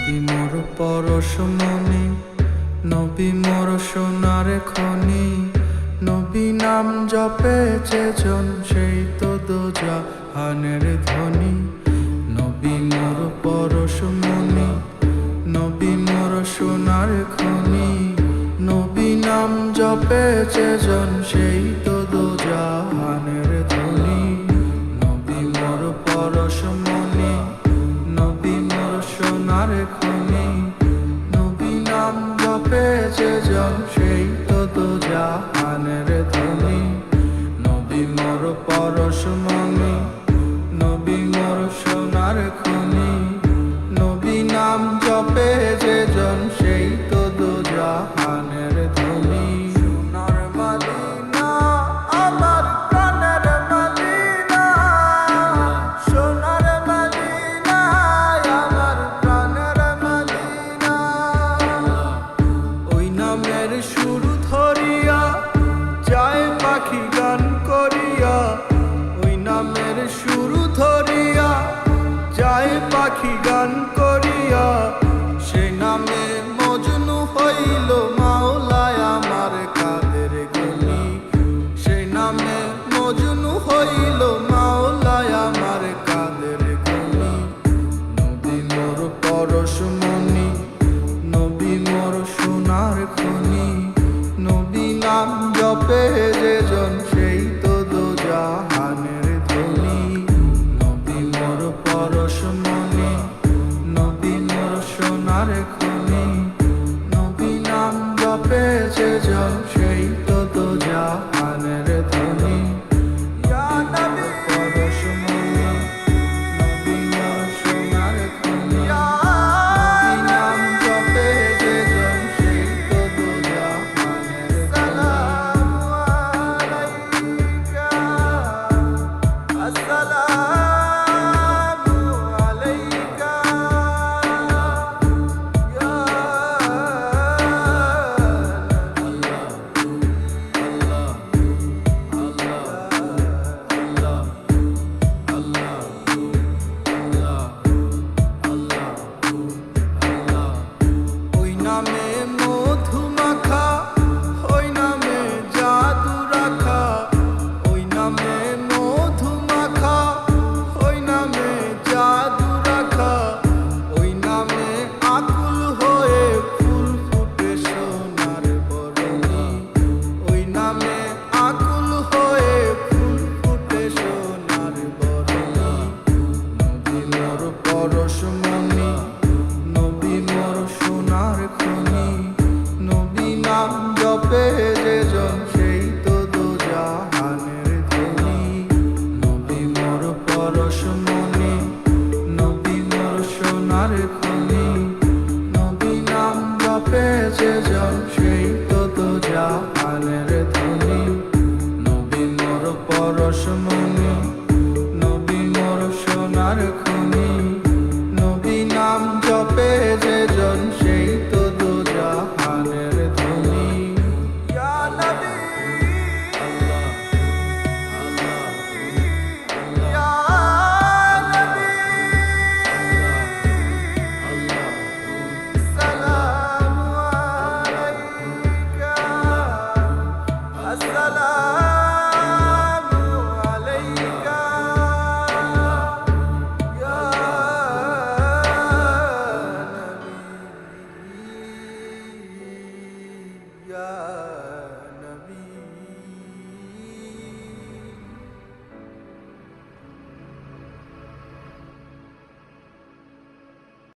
নবী মোর পরশমণি, নবী মোর সোনার খনি। নবী নাম জপে যেজন সেই তো দোজাহানের ধনী। নবী মোর পরশমণি, নবী মোর সোনার খনি। নবী নাম জপে যেজন সেই তো দোজাহানের ধনী। নবী মোর পরশমণি, নবী মোর সোনার খনি। নবী নাম জপে যেজন সেই তো দোজাহানের ধনী। নবী মোর পরশমণি, নবী মোর সোনার খনি। নবী নাম জপে যেজন সেই তো দোজাহানের ধনী। সোনার মদিনা আমার প্রাণের মদিনা, সোনার মদিনা আমার প্রাণের মদিনা। ওই নামের শুরু ধরিয়া যায় পাখি গান করিয়া। ওই নামের শুরু ধরিয়া যায় পাখি গান করিয়া। সেই নামে মজনু হইল মাওলায় আমার কাদের গনি। সেই নামে মজনু হইল মাওলায় আমার কাদের গনি। নবী মোর পরশমণি, নবী মোর সোনার খনি। নবী নাম জপে যেজন সেই তো দোজাহানের ধনী। নবী মোর পরশমণি, নবী মোর সোনার খনি। নবী নাম জপে যেজন সেই তো দোজাহানের ধনী। ইয়া নবী পরশমণি, নবী মোর সোনার খনি। নবী নাম জপে যেজন সেই তো দোজাহানের ধনী। আসসালামু আলাইকা ইয়া ওই নামে মধু মাখা, ওই নামে জাদু রাখা। ওই নামে মধু মাখা, ওই নামে জাদু রাখা। ওই নামে আকুল হয়ে ফুল ফুটে সোনার বরণী। ওই নামে আকুল হয়ে ফুল ফুটে সোনার বরণী। নবী মোর পরশমণি, নবী মোর সোনার খনি। নবী নাম জপে যেজন সেই তো দোজাহানের ধনী। নবী মোর পরশমণি, নবী মোর সোনার খনি। নবী নাম জপে যেজন সেই তো দোজাহানের ধনী। নবী মোর পরশমণি, নবী মোর সোনার খনি। নবী নাম জপে যেজন সেই তো দোজাহানের ধনী। ইয়া নবী ইয়া নবী সালামু আলাইকা। আসসালামু আলাইকা ইয়া নবী ইয়া